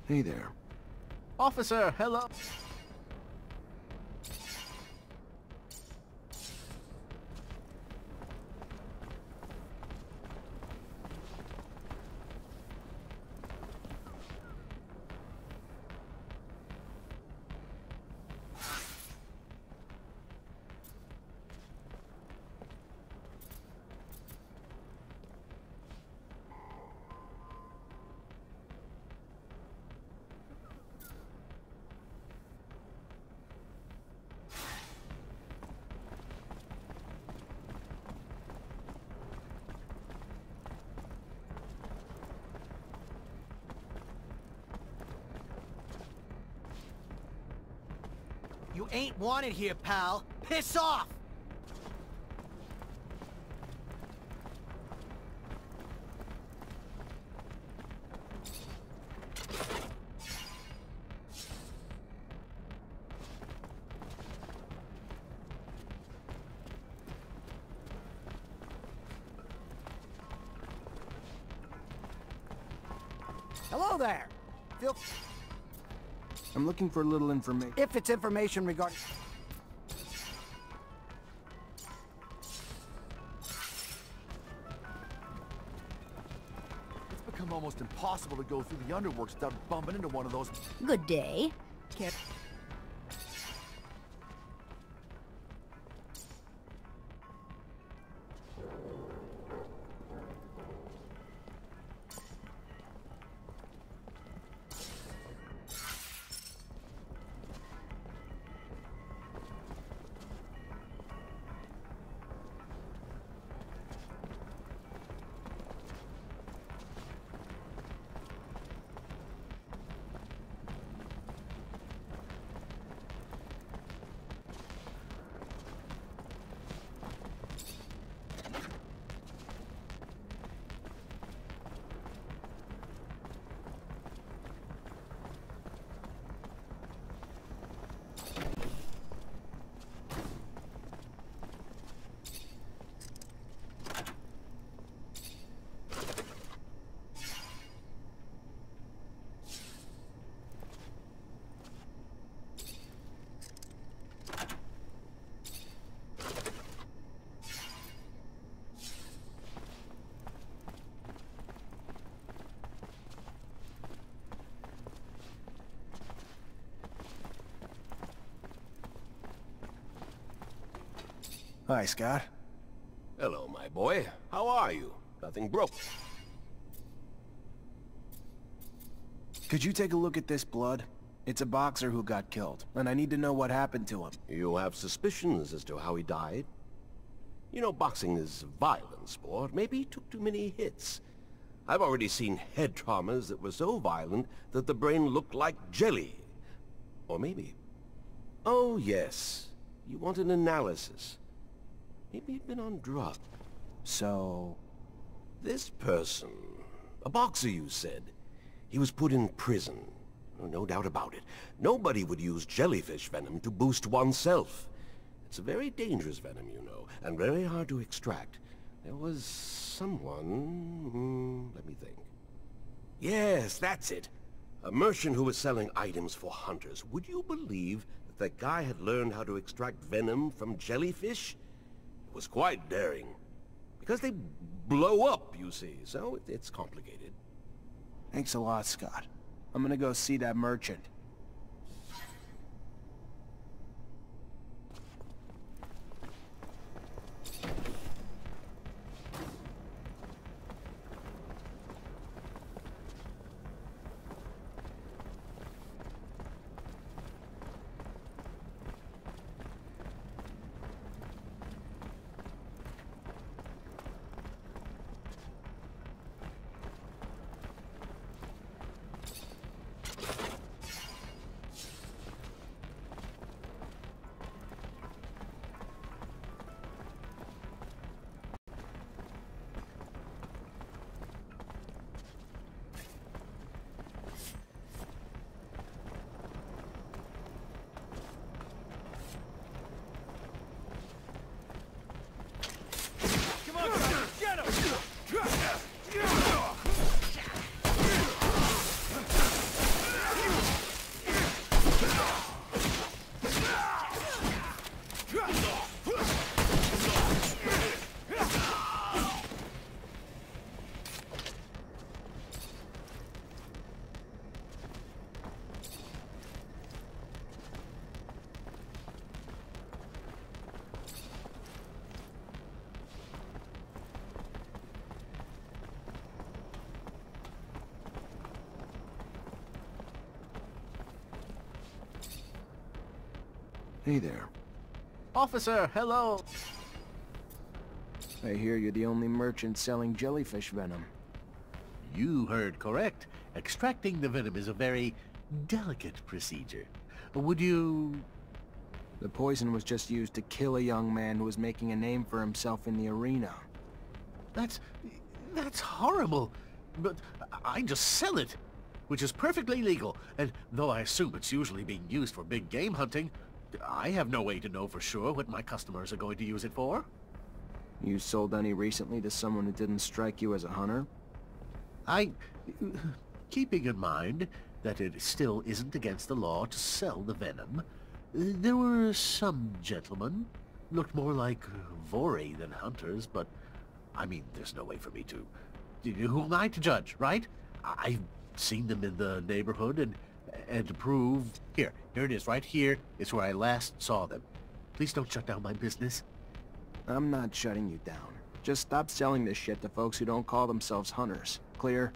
Hey there. Officer, hello. You ain't wanted here, pal. Piss off! Hello there. I'm looking for a little information. If it's information regarding... It's become almost impossible to go through the underworks without bumping into one of those. Good day. Hi, Scott. Hello, my boy. How are you? Nothing broke. Could you take a look at this blood? It's a boxer who got killed, and I need to know what happened to him. You have suspicions as to how he died? You know, boxing is a violent sport. Maybe he took too many hits. I've already seen head traumas that were so violent that the brain looked like jelly. Or maybe... Oh, yes. You want an analysis. Maybe he'd been on drugs. So... This person... A boxer, you said. He was put in prison. Oh, no doubt about it. Nobody would use jellyfish venom to boost oneself. It's a very dangerous venom, you know, and very hard to extract. There was someone... let me think. Yes, that's it. A merchant who was selling items for hunters. Would you believe that that guy had learned how to extract venom from jellyfish? It was quite daring. Because they blow up, you see, so it's complicated. Thanks a lot, Scott. I'm gonna go see that merchant. Hey there. Officer, hello. I hear you're the only merchant selling jellyfish venom. You heard correct. Extracting the venom is a very delicate procedure. Would you... The poison was just used to kill a young man who was making a name for himself in the arena. That's horrible. But I just sell it, which is perfectly legal. And though I assume it's usually being used for big game hunting, I have no way to know for sure what my customers are going to use it for. You sold any recently to someone who didn't strike you as a hunter? Keeping in mind that it still isn't against the law to sell the venom, there were some gentlemen, looked more like Vori than hunters, but, I mean, there's no way for me to... Who am I to judge, right? I've seen them in the neighborhood, and to prove... Here it is, right here is where I last saw them. Please don't shut down my business. I'm not shutting you down. Just stop selling this shit to folks who don't call themselves hunters. Clear?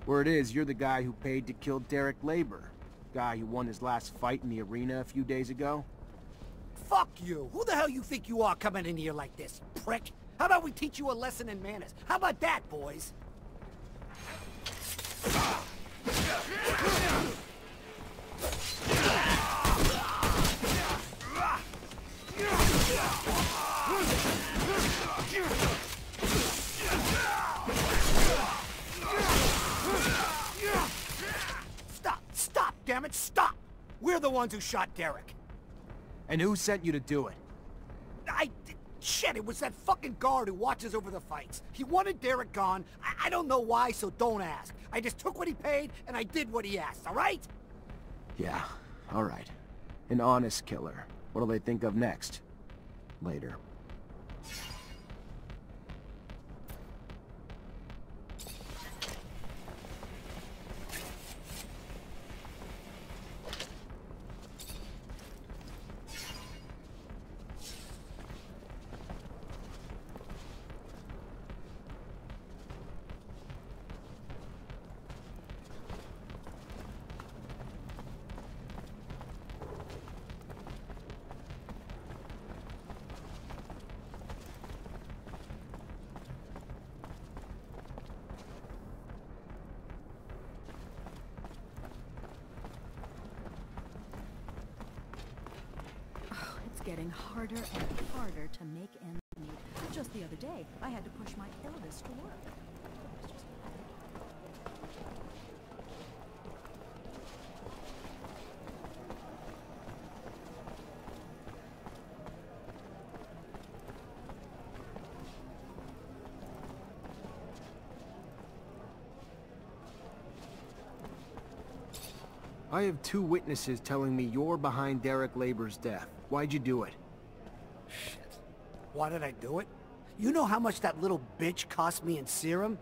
Word is, you're the guy who paid to kill Derek Labor. Guy who won his last fight in the arena a few days ago. Fuck you! Who the hell you think you are coming in here like this, prick? How about we teach you a lesson in manners? How about that, boys? Stop, damn it, stop! We're the ones who shot Derek. And who sent you to do it? Shit, it was that fucking guard who watches over the fights. He wanted Derek gone. I don't know why, so don't ask. I just took what he paid, and I did what he asked, all right? Yeah, all right. An honest killer. What'll they think of next? Later. Getting harder and harder to make ends meet. Just the other day, I had to push my eldest to work. I have 2 witnesses telling me you're behind Derek Labor's death. Why'd you do it? Shit. Why did I do it? You know how much that little bitch cost me in serum?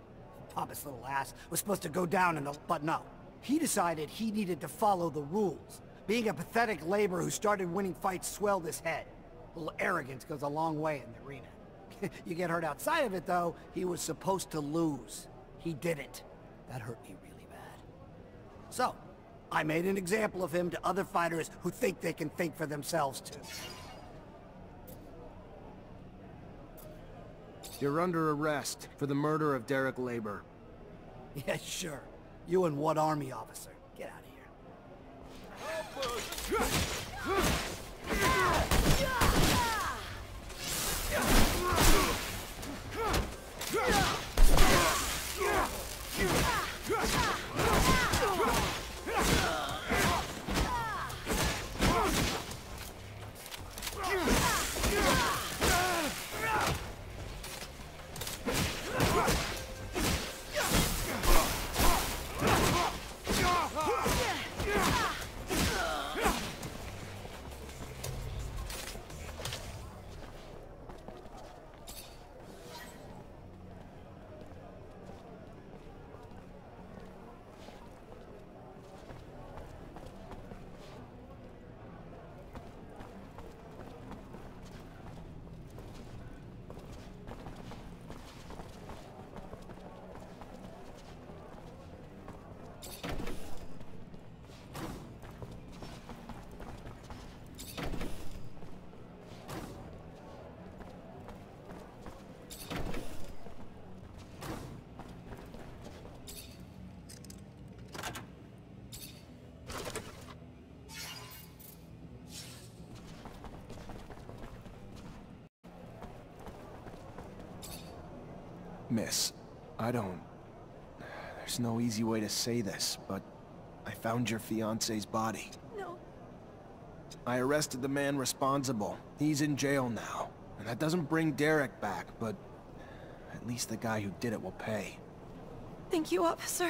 Pompous little ass was supposed to go down in the... But no. He decided he needed to follow the rules. Being a pathetic laborer who started winning fights swelled his head. A little arrogance goes a long way in the arena. You get hurt outside of it, though, he was supposed to lose. He didn't. That hurt me really bad. So, I made an example of him to other fighters who think they can think for themselves, too. You're under arrest for the murder of Derek Labor. Yeah, sure. You and what army officer? Get out of here. Miss, I don't... There's no easy way to say this, but I found your fiancé's body. No. I arrested the man responsible. He's in jail now. And that doesn't bring Derek back, but at least the guy who did it will pay. Thank you, officer.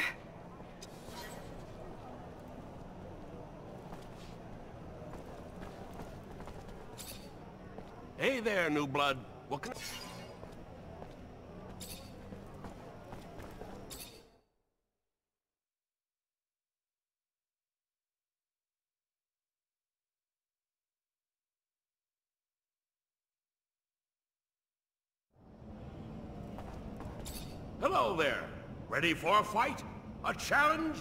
Hey there, new blood. What can Hello there. Ready for a fight? A challenge?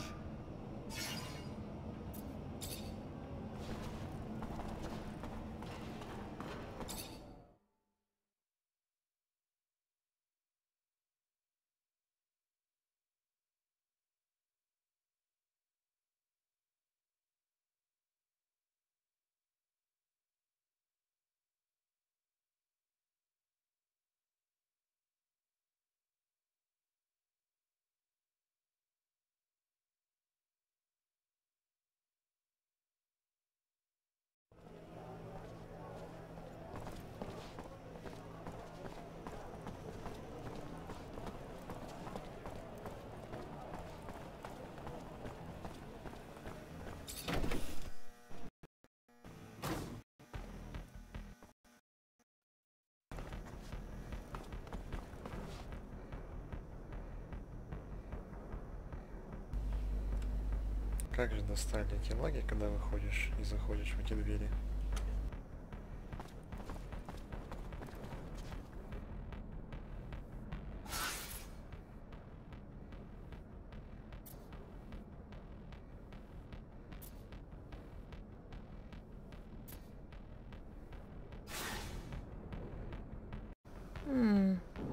Как же достали эти лаги, когда выходишь и заходишь в эти двери?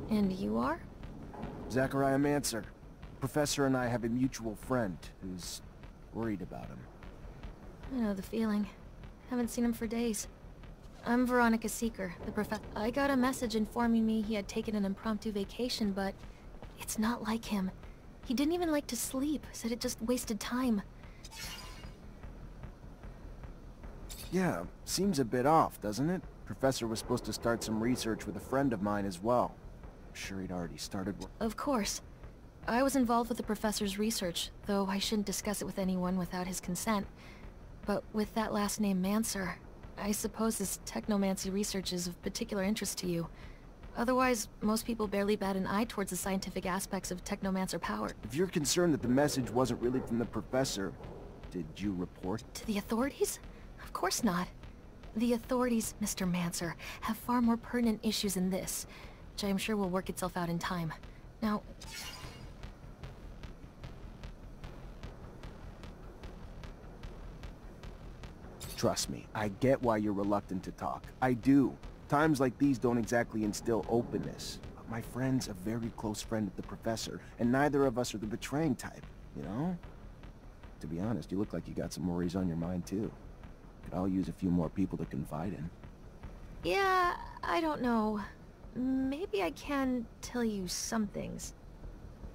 And you are? Zachariah Mancer. Professor and I have a mutual friend who's worried about him. I know the feeling. Haven't seen him for days. I'm Veronica Seeker, the professor. I got a message informing me he had taken an impromptu vacation, but it's not like him. He didn't even like to sleep, said it just wasted time. Yeah, seems a bit off, doesn't it? Professor was supposed to start some research with a friend of mine as well. I'm sure he'd already started work. Of course. I was involved with the professor's research, though I shouldn't discuss it with anyone without his consent. But with that last name Mancer, I suppose this Technomancy research is of particular interest to you. Otherwise, most people barely bat an eye towards the scientific aspects of Technomancer power. If you're concerned that the message wasn't really from the professor, did you report? To the authorities? Of course not. The authorities, Mr. Mancer, have far more pertinent issues than this, which I am sure will work itself out in time. Now... Trust me, I get why you're reluctant to talk. I do. Times like these don't exactly instill openness. But my friend's a very close friend of the professor, and neither of us are the betraying type, you know? To be honest, you look like you got some worries on your mind, too. Could all use a few more people to confide in. Yeah, I don't know. Maybe I can tell you some things.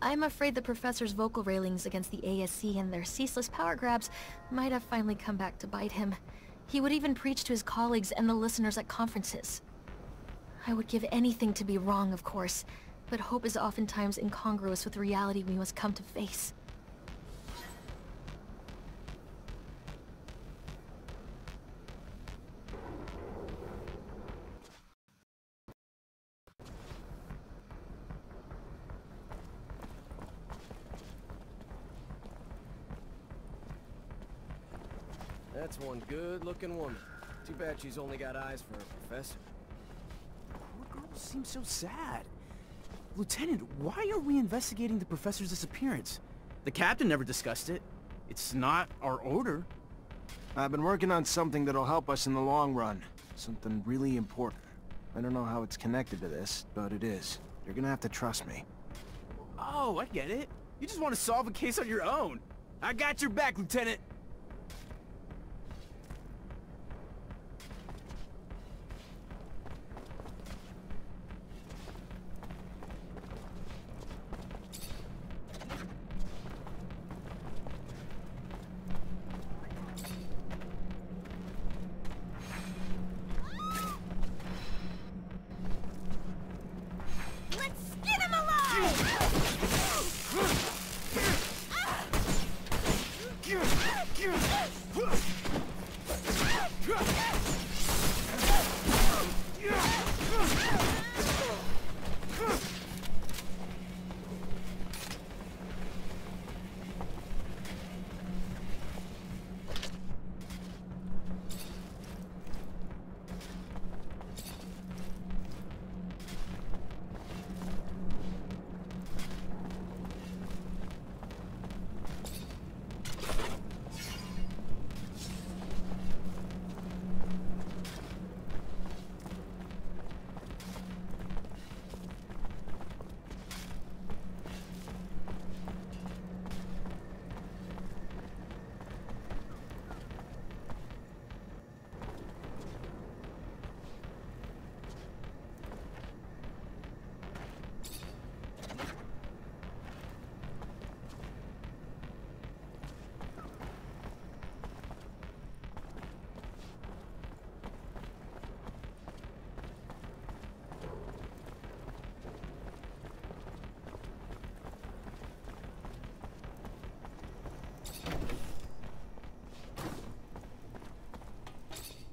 I'm afraid the professor's vocal railings against the ASC and their ceaseless power grabs might have finally come back to bite him. He would even preach to his colleagues and the listeners at conferences. I would give anything to be wrong, of course, but hope is oftentimes incongruous with the reality we must come to face. That's one good-looking woman. Too bad she's only got eyes for a professor. Poor girl seems so sad. Lieutenant, why are we investigating the professor's disappearance? The captain never discussed it. It's not our order. I've been working on something that'll help us in the long run. Something really important. I don't know how it's connected to this, but it is. You're gonna have to trust me. Oh, I get it. You just want to solve a case on your own. I got your back, Lieutenant.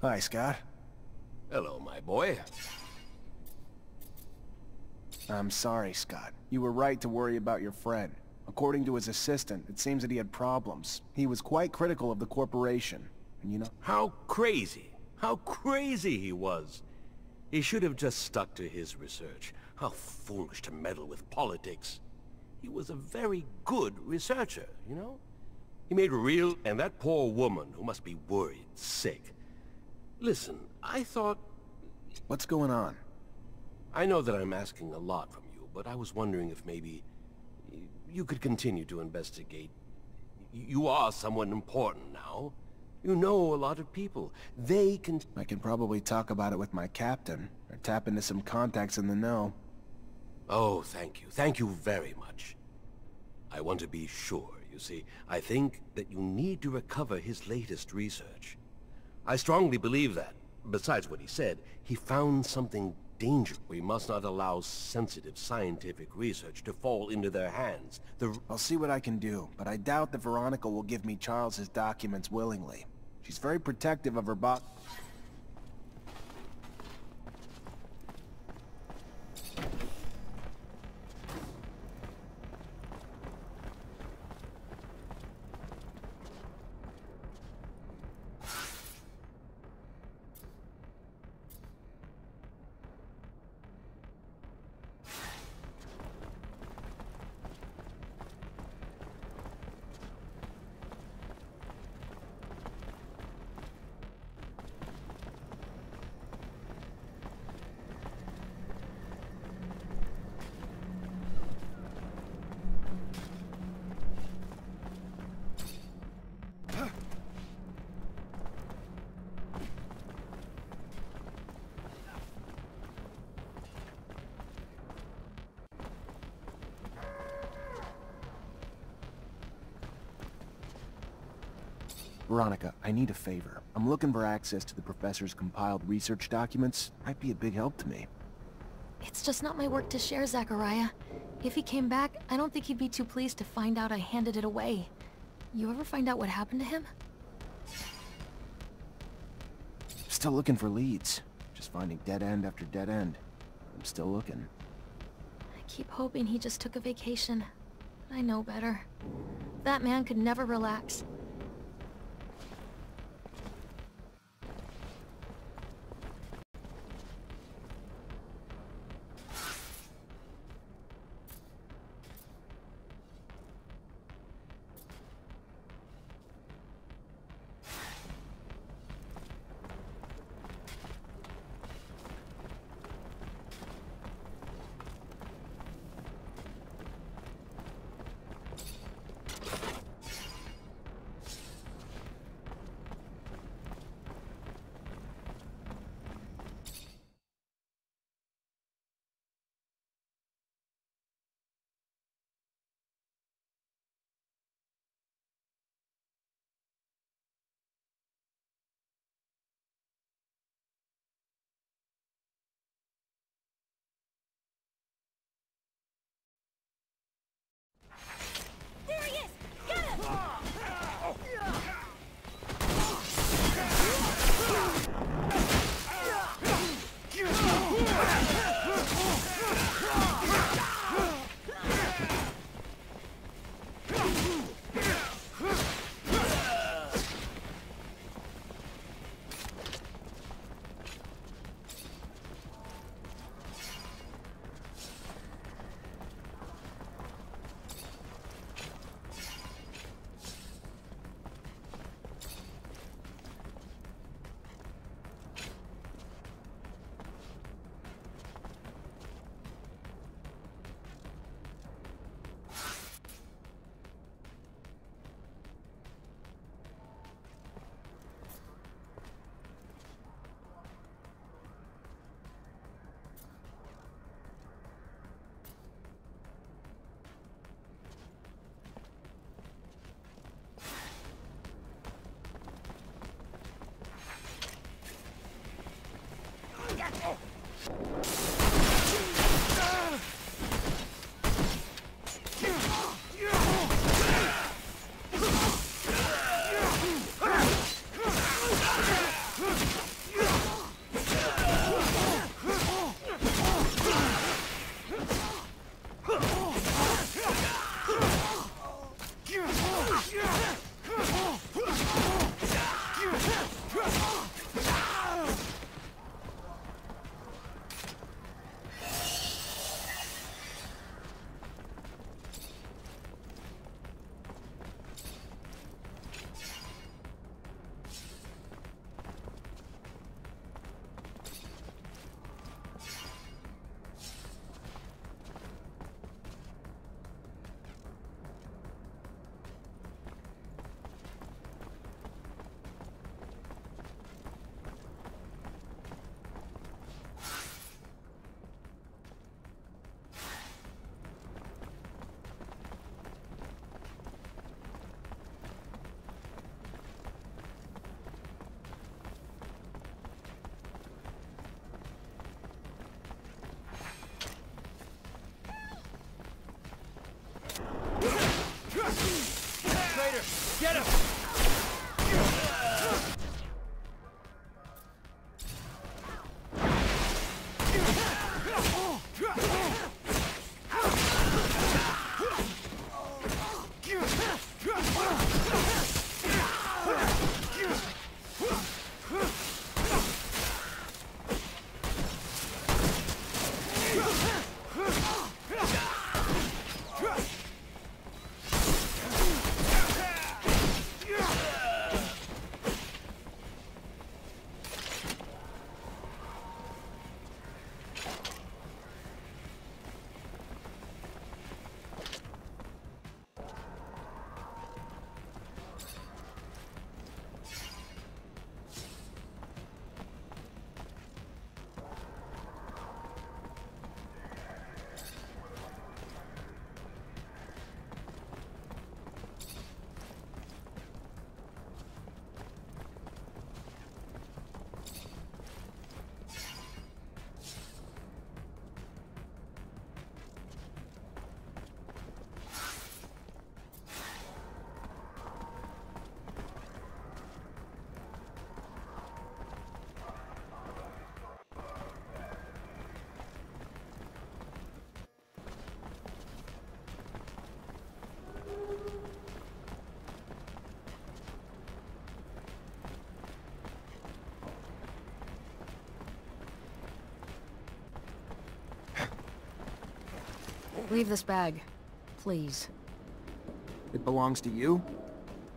Hi, Scott. Hello, my boy. I'm sorry, Scott. You were right to worry about your friend. According to his assistant, it seems that he had problems. He was quite critical of the corporation. And you know... How crazy he was. He should have just stuck to his research. How foolish to meddle with politics. He was a very good researcher, you know? He made real... And that poor woman who must be worried, sick. Listen, I thought... What's going on? I know that I'm asking a lot from you, but I was wondering if maybe you could continue to investigate. You are someone important now. You know a lot of people. They can... I can probably talk about it with my captain, or tap into some contacts in the know. Oh, thank you. Thank you very much. I want to be sure, you see. I think that you need to recover his latest research. I strongly believe that, besides what he said, he found something dangerous. We must not allow sensitive scientific research to fall into their hands. I'll see what I can do, but I doubt that Veronica will give me Charles's documents willingly. She's very protective of her boss. Veronica, I need a favor. I'm looking for access to the professor's compiled research documents. Might be a big help to me. It's just not my work to share, Zachariah. If he came back, I don't think he'd be too pleased to find out I handed it away. You ever find out what happened to him? Still looking for leads. Just finding dead end after dead end. I'm still looking. I keep hoping he just took a vacation. I know better. That man could never relax. Get him! Leave this bag, please. It belongs to you?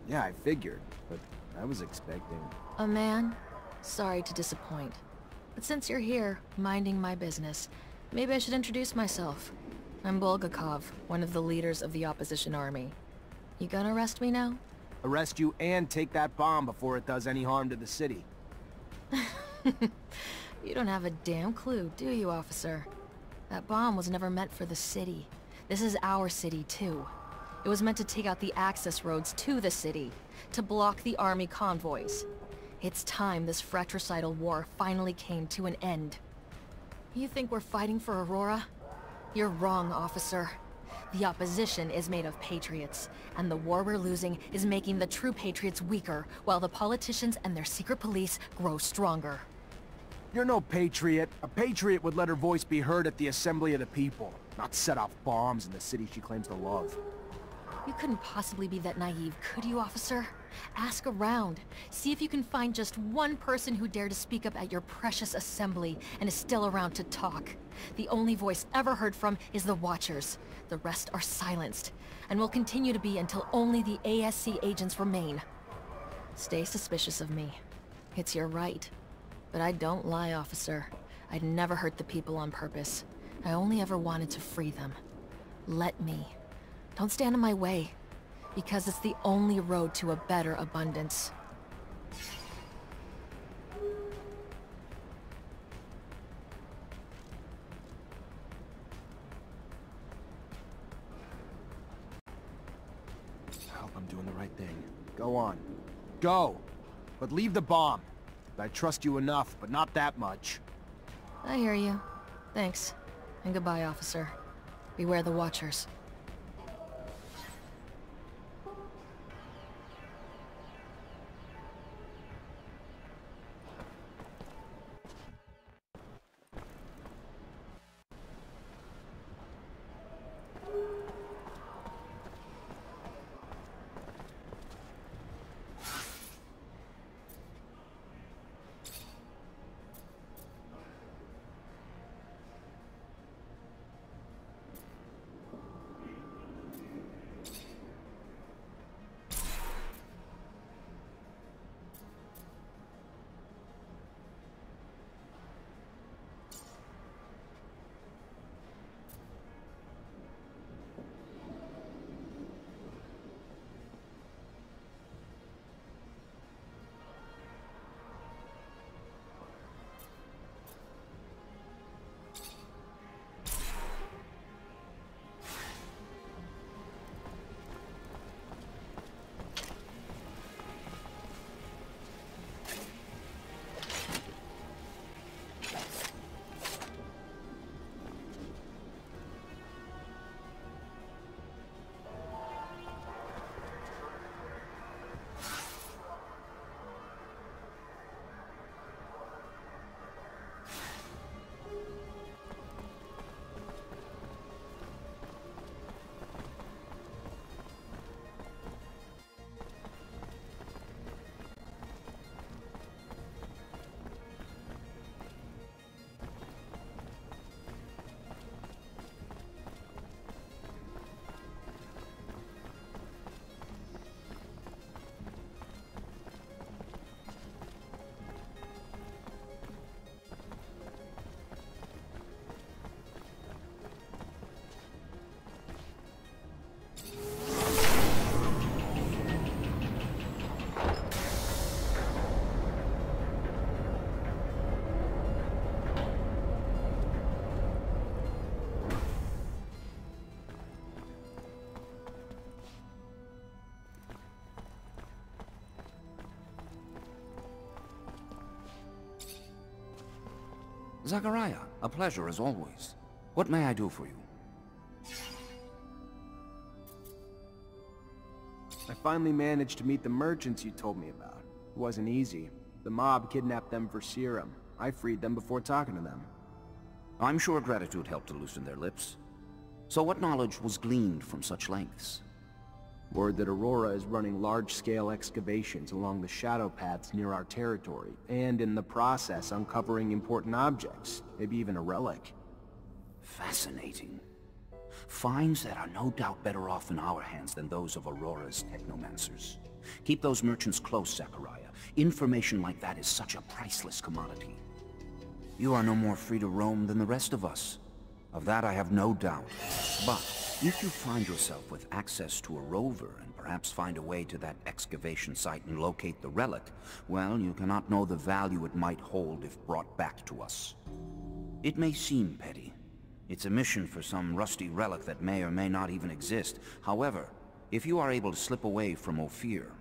Yeah, I figured, but I was expecting... A man? Sorry to disappoint. But since you're here, minding my business, maybe I should introduce myself. I'm Bulgakov, one of the leaders of the opposition army. You gonna arrest me now? Arrest you and take that bomb before it does any harm to the city. You don't have a damn clue, do you, officer? That bomb was never meant for the city. This is our city, too. It was meant to take out the access roads to the city, to block the army convoys. It's time this fratricidal war finally came to an end. You think we're fighting for Aurora? You're wrong, officer. The opposition is made of patriots, and the war we're losing is making the true patriots weaker, while the politicians and their secret police grow stronger. You're no patriot. A patriot would let her voice be heard at the assembly of the people, not set off bombs in the city she claims to love. You couldn't possibly be that naive, could you, officer? Ask around. See if you can find just one person who dared to speak up at your precious assembly and is still around to talk. The only voice ever heard from is the Watchers. The rest are silenced, and will continue to be until only the ASC agents remain. Stay suspicious of me. It's your right. But I don't lie, officer. I'd never hurt the people on purpose. I only ever wanted to free them. Let me. Don't stand in my way, because it's the only road to a better abundance. I hope I'm doing the right thing. Go on. Go! But leave the bomb. I trust you enough, but not that much. I hear you. Thanks. And goodbye, officer. Beware the Watchers. Zachariah, a pleasure as always. What may I do for you? I finally managed to meet the merchants you told me about. It wasn't easy. The mob kidnapped them for serum. I freed them before talking to them. I'm sure gratitude helped to loosen their lips. So what knowledge was gleaned from such lengths? Word that Aurora is running large-scale excavations along the shadow paths near our territory, and in the process uncovering important objects, maybe even a relic. Fascinating. Finds that are no doubt better off in our hands than those of Aurora's Technomancers. Keep those merchants close, Zachariah. Information like that is such a priceless commodity. You are no more free to roam than the rest of us. Of that I have no doubt. But if you find yourself with access to a rover and perhaps find a way to that excavation site and locate the relic, well, you cannot know the value it might hold if brought back to us. It may seem petty. It's a mission for some rusty relic that may or may not even exist. However, if you are able to slip away from Ophir,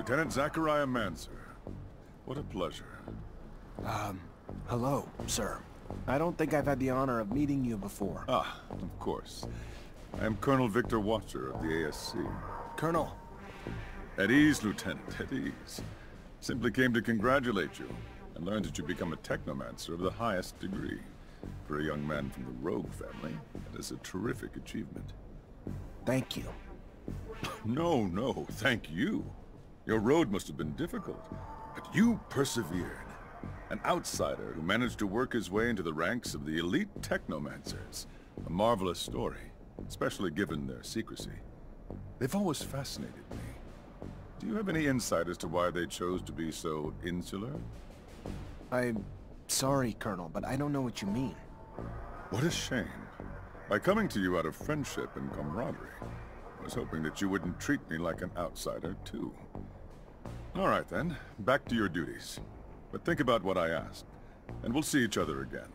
Lieutenant Zachariah Mancer. What a pleasure. Hello, sir. I don't think I've had the honor of meeting you before. Ah, of course. I am Colonel Victor Watcher of the ASC. Colonel. At ease, Lieutenant, at ease. Simply came to congratulate you, and learned that you become a Technomancer of the highest degree. For a young man from the Rogue family, that is a terrific achievement. Thank you. No, thank you. Your road must have been difficult, but you persevered. An outsider who managed to work his way into the ranks of the elite Technomancers. A marvelous story, especially given their secrecy. They've always fascinated me. Do you have any insight as to why they chose to be so insular? I'm sorry, Colonel, but I don't know what you mean. What a shame. By coming to you out of friendship and camaraderie, I was hoping that you wouldn't treat me like an outsider, too. All right, then. Back to your duties. But think about what I asked, and we'll see each other again.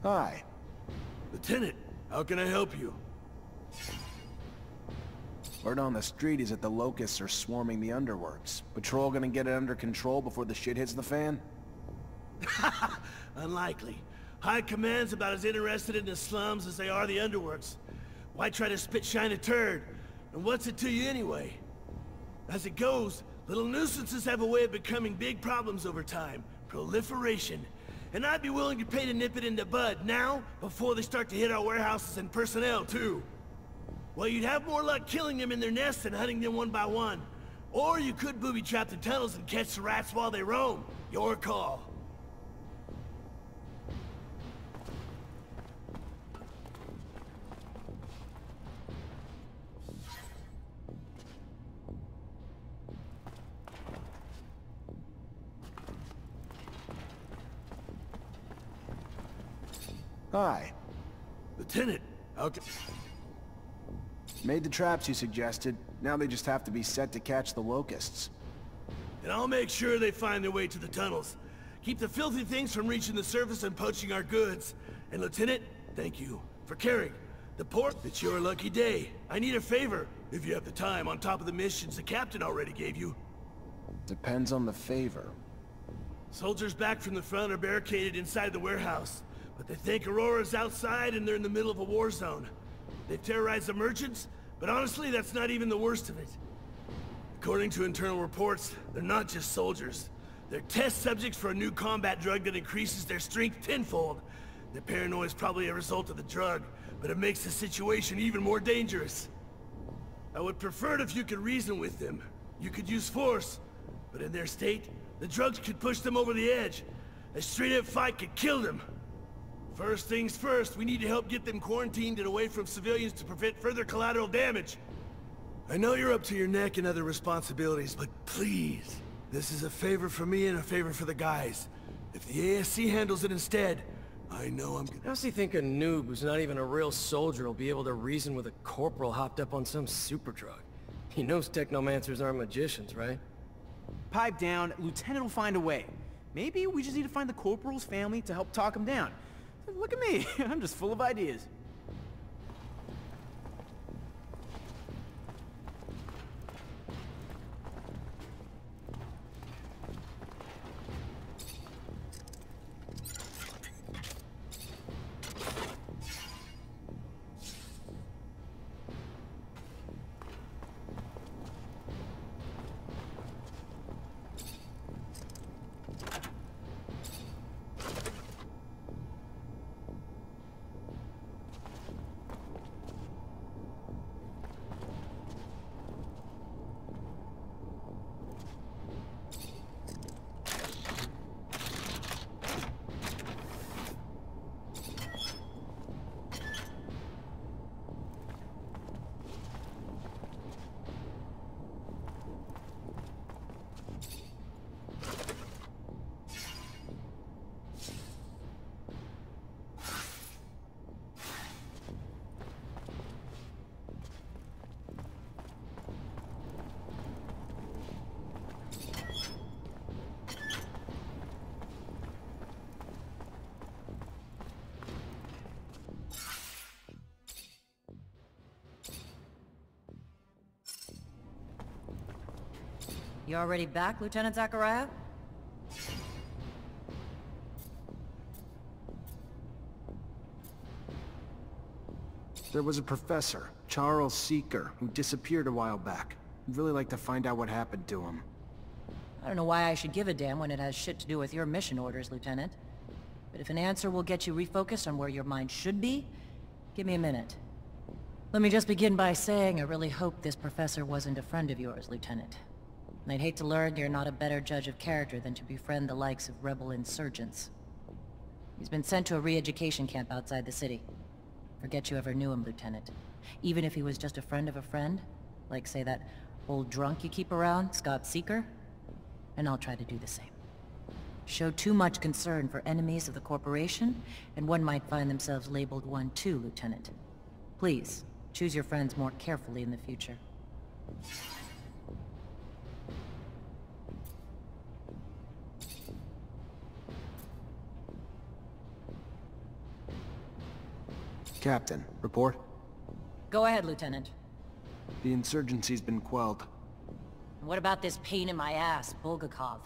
Hi. Lieutenant, how can I help you? Word on the street is that the locusts are swarming the underworks. Patrol gonna get it under control before the shit hits the fan? Unlikely. High Command's about as interested in the slums as they are the underworks. Why try to spit shine a turd? And what's it to you anyway? As it goes, little nuisances have a way of becoming big problems over time. Proliferation. And I'd be willing to pay to nip it in the bud now, before they start to hit our warehouses and personnel, too. Well, you'd have more luck killing them in their nests than hunting them one by one. Or you could booby-trap the tunnels and catch the rats while they roam. Your call. Hi. Lieutenant, how can... Made the traps you suggested. Now they just have to be set to catch the locusts. And I'll make sure they find their way to the tunnels. Keep the filthy things from reaching the surface and poaching our goods. And Lieutenant, thank you for carrying the port. It's your lucky day. I need a favor, if you have the time, on top of the missions the captain already gave you. Depends on the favor. Soldiers back from the front are barricaded inside the warehouse. But they think Aurora's outside and they're in the middle of a war zone. They've terrorized the merchants, but honestly, that's not even the worst of it. According to internal reports, they're not just soldiers. They're test subjects for a new combat drug that increases their strength tenfold. Their paranoia is probably a result of the drug, but it makes the situation even more dangerous. I would prefer it if you could reason with them. You could use force, but in their state, the drugs could push them over the edge. A straight-up fight could kill them. First things first, we need to help get them quarantined and away from civilians to prevent further collateral damage. I know you're up to your neck in other responsibilities, but please, this is a favor for me and a favor for the guys. If the ASC handles it instead, I know I'm gonna... How's he think a noob who's not even a real soldier will be able to reason with a corporal hopped up on some super drug? He knows Technomancers aren't magicians, right? Pipe down, Lieutenant will find a way. Maybe we just need to find the corporal's family to help talk him down. Look at me, I'm just full of ideas. You already back, Lieutenant Zachariah? There was a professor, Charles Seeker, who disappeared a while back. I'd really like to find out what happened to him. I don't know why I should give a damn when it has shit to do with your mission orders, Lieutenant. But if an answer will get you refocused on where your mind should be, give me a minute. Let me just begin by saying I really hope this professor wasn't a friend of yours, Lieutenant. And I'd hate to learn you're not a better judge of character than to befriend the likes of rebel insurgents. He's been sent to a re-education camp outside the city. Forget you ever knew him, Lieutenant. Even if he was just a friend of a friend, like say that old drunk you keep around, Scott Seeker, and I'll try to do the same. Show too much concern for enemies of the corporation, and one might find themselves labeled one too, Lieutenant. Please, choose your friends more carefully in the future. Captain, report. Go ahead, Lieutenant. The insurgency's been quelled. And what about this pain in my ass, Bulgakov?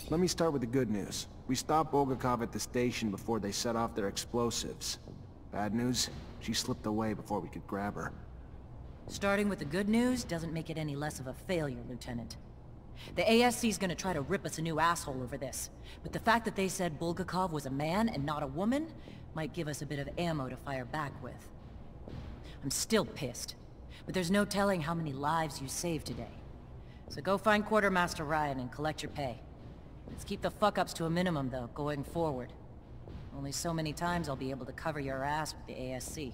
Let me start with the good news. We stopped Bulgakov at the station before they set off their explosives. Bad news? She slipped away before we could grab her. Starting with the good news doesn't make it any less of a failure, Lieutenant. The ASC's gonna try to rip us a new asshole over this, but the fact that they said Bulgakov was a man and not a woman might give us a bit of ammo to fire back with. I'm still pissed, but there's no telling how many lives you saved today. So go find Quartermaster Ryan and collect your pay. Let's keep the fuck-ups to a minimum, though, going forward. Only so many times I'll be able to cover your ass with the ASC.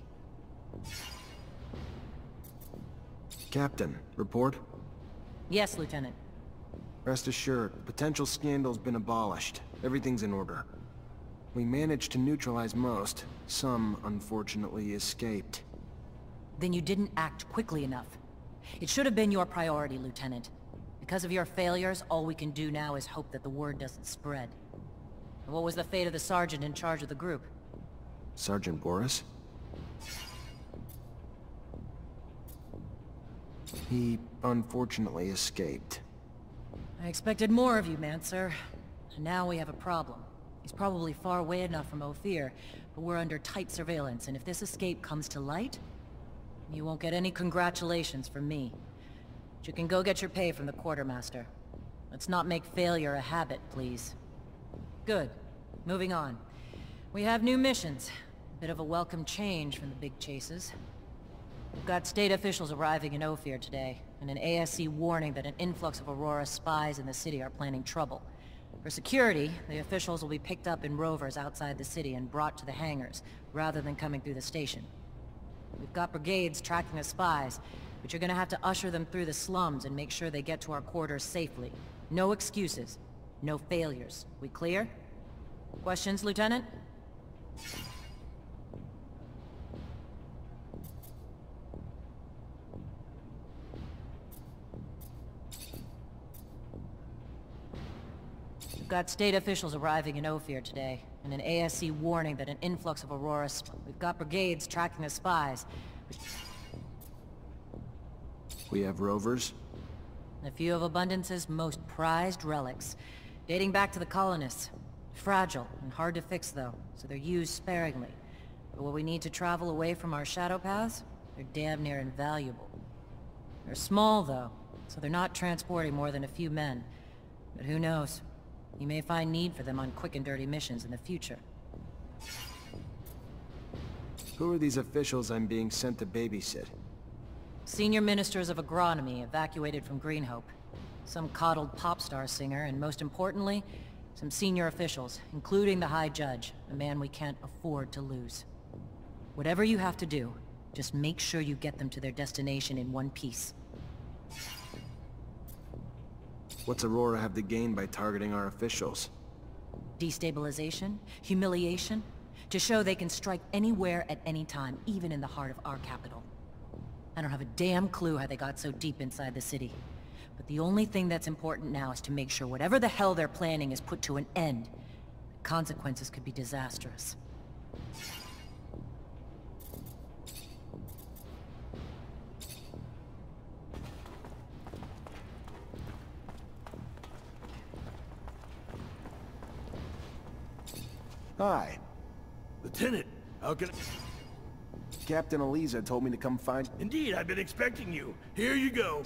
Captain, report? Yes, Lieutenant. Rest assured, the potential scandal's been abolished. Everything's in order. We managed to neutralize most. Some, unfortunately, escaped. Then you didn't act quickly enough. It should have been your priority, Lieutenant. Because of your failures, all we can do now is hope that the word doesn't spread. And what was the fate of the sergeant in charge of the group? Sergeant Boris? He, unfortunately, escaped. I expected more of you, Mancer. And now we have a problem. He's probably far away enough from Ophir, but we're under tight surveillance, and if this escape comes to light, you won't get any congratulations from me. But you can go get your pay from the quartermaster. Let's not make failure a habit, please. Good. Moving on. We have new missions. A bit of a welcome change from the big chases. We've got state officials arriving in Ophir today, and an ASC warning that an influx of Aurora spies in the city are planning trouble. For security, the officials will be picked up in rovers outside the city and brought to the hangars, rather than coming through the station. We've got brigades tracking the spies, but you're gonna have to usher them through the slums and make sure they get to our quarters safely. No excuses. No failures. We clear? Questions, Lieutenant? We've got state officials arriving in Ophir today, and an ASC warning that an influx of Aurora We've got brigades tracking the spies. We have rovers? A few of Abundance's most prized relics, dating back to the colonists. Fragile and hard to fix, though, so they're used sparingly. But when we need to travel away from our shadow paths, they're damn near invaluable. They're small, though, so they're not transporting more than a few men. But who knows? You may find need for them on quick and dirty missions in the future. Who are these officials I'm being sent to babysit? Senior ministers of agronomy evacuated from Greenhope. Some coddled pop star singer, and most importantly, some senior officials, including the High Judge, a man we can't afford to lose. Whatever you have to do, just make sure you get them to their destination in one piece. What's Aurora have to gain by targeting our officials? Destabilization, humiliation, to show they can strike anywhere at any time, even in the heart of our capital. I don't have a damn clue how they got so deep inside the city. But the only thing that's important now is to make sure whatever the hell they're planning is put to an end. The consequences could be disastrous. Hi. Lieutenant, how can I... Captain Eliza told me to come find... Indeed, I've been expecting you. Here you go.